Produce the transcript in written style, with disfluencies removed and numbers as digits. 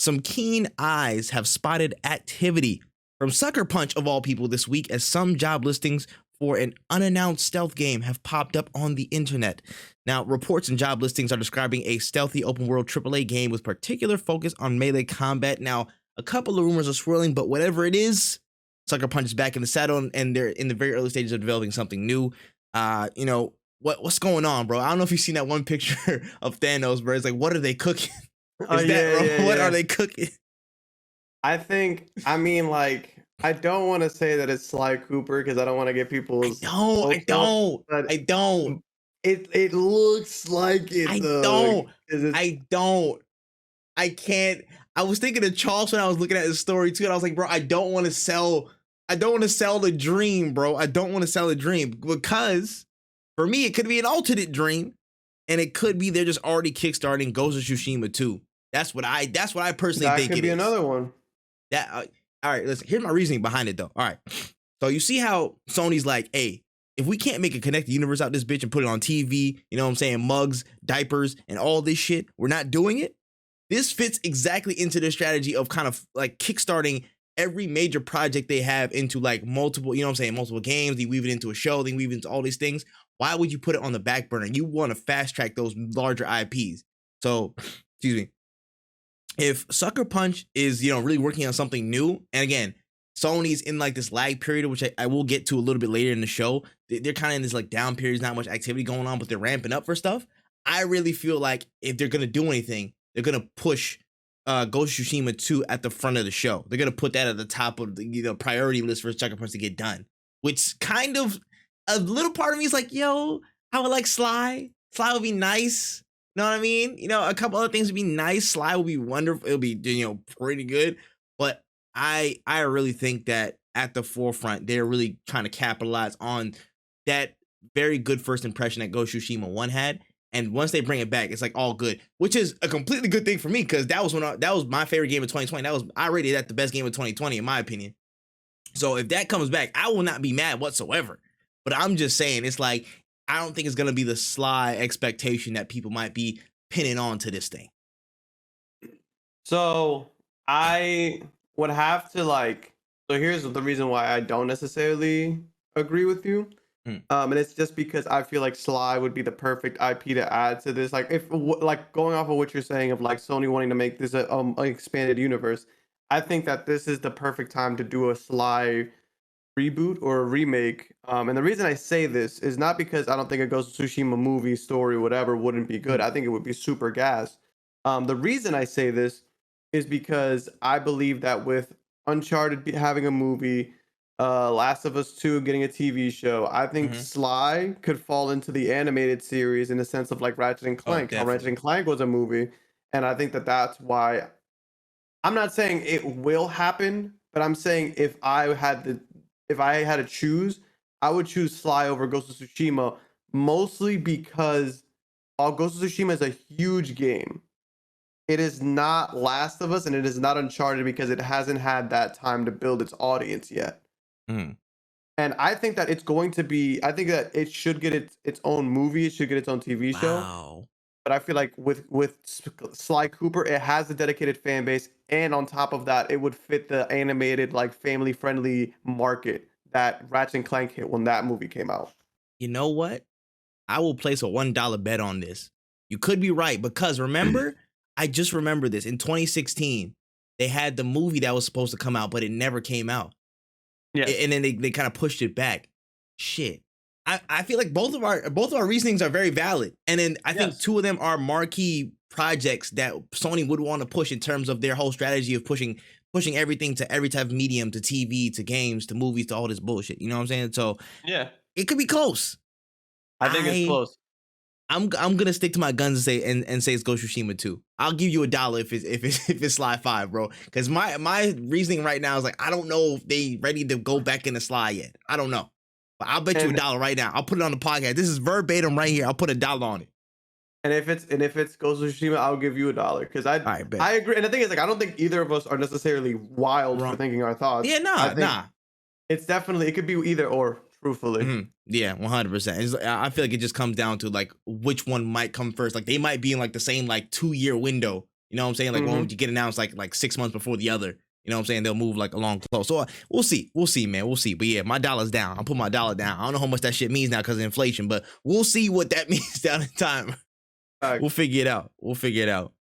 some keen eyes have spotted activity from Sucker Punch of all people this week as some job listings for an unannounced stealth game have popped up on the internet. Now, reports and job listings are describing a stealthy open world AAA game with particular focus on melee combat. Now, a couple of rumors are swirling, but whatever it is, Sucker Punch is back in the saddle and they're in the very early stages of developing something new. What's going on, bro? I don't know if you've seen that one picture of Thanos, bro. It's like, what are they cooking? What are they cooking? I don't want to say that it's Sly Cooper because I don't want to get people's. I don't. It looks like it. I can't. I was thinking of Charles when I was looking at his story too, and I was like, bro, I don't want to sell the dream, bro. I don't want to sell a dream because for me, it could be an alternate dream, and it could be they're just already kickstarting Ghost of Tsushima 2. That's what I personally think it is. That could be another one. All right, listen, here's my reasoning behind it though. All right. So you see how Sony's like, hey, if we can't make a connected universe out this bitch and put it on TV, you know what I'm saying, mugs, diapers, and all this shit, we're not doing it. This fits exactly into their strategy of kind of like kickstarting every major project they have into like multiple, you know what I'm saying, multiple games. They weave it into a show, they weave it into all these things. Why would you put it on the back burner? You want to fast track those larger IPs. So, excuse me. If Sucker Punch is, really working on something new, and again, Sony's in like this lag period, which I will get to a little bit later in the show. They're kind of in this like down period, not much activity going on, but they're ramping up for stuff. I really feel like if they're going to do anything, they're going to push Ghost of Tsushima 2 at the front of the show. They're going to put that at the top of the priority list for Sucker Punch to get done, which kind of a little part of me is like, yo, I would like Sly. Sly would be nice. You know what I mean? A couple other things would be nice. Sly would be wonderful. It'll be, pretty good. But I really think that at the forefront, they're really trying to capitalize on that very good first impression that Ghost of Tsushima 1 had. And once they bring it back, it's like all good, which is a completely good thing for me because that was my favorite game of 2020. I rated that the best game of 2020 in my opinion. So if that comes back, I will not be mad whatsoever. But I'm just saying, it's like, I don't think it's going to be the Sly expectation that people might be pinning on to this thing. So I would have to so here's the reason why I don't necessarily agree with you. And it's just because I feel like Sly would be the perfect IP to add to this. Like if going off of what you're saying of like Sony wanting to make this an expanded universe, I think that this is the perfect time to do a Sly reboot or a remake. And the reason I say this is not because I don't think a Ghost of Tsushima movie, story, whatever wouldn't be good. I think it would be super gas. The reason I say this is because I believe that with Uncharted having a movie, Last of Us 2 getting a TV show, I think Sly could fall into the animated series in the sense of like Ratchet and Clank. How Ratchet and Clank was a movie. And I think that that's why I'm not saying it will happen, but I'm saying if I had to choose, I would choose Sly over Ghost of Tsushima, mostly because Ghost of Tsushima is a huge game. It is not Last of Us and it is not Uncharted because it hasn't had that time to build its audience yet. And I think that it's going to be, I think that it should get its own movie, it should get its own TV show. Wow. But I feel like with Sly Cooper, it has a dedicated fan base, and on top of that, it would fit the animated, like family-friendly market that Ratchet and Clank hit when that movie came out. You know what? I will place a $1 bet on this. You could be right because remember, I just remember this in 2016, they had the movie that was supposed to come out, but it never came out. Yeah, and then they kind of pushed it back. Shit. I feel like both of our reasonings are very valid. And then I think two of them are marquee projects that Sony would want to push in terms of their whole strategy of pushing everything to every type of medium, to TV, to games, to movies, to all this bullshit. You know what I'm saying? So yeah, it could be close. I think it's close. I'm gonna stick to my guns and say it's Ghost of Tsushima 2. I'll give you $1 if it's Sly 5, bro. Because my reasoning right now is like I don't know if they ready to go back into Sly yet. I don't know. But I'll bet you $1 right now. I'll put it on the podcast. This is verbatim right here. I'll put $1 on it. And if it's Ghost of Tsushima, I'll give you $1 because I agree. And the thing is, like, I don't think either of us are necessarily wild for thinking our thoughts. Yeah, nah. It's definitely, it could be either or. Truthfully, yeah, 100%. I feel like it just comes down to like which one might come first. Like they might be in like the same like 2-year window. You know what I'm saying? Like Mm-hmm. when you get announced like 6 months before the other. You know what I'm saying? They'll move like along close. So we'll see, man. We'll see. But yeah, my dollar's down. I'll put my dollar down. I don't know how much that shit means now because of inflation, but we'll see what that means down in time. We'll figure it out.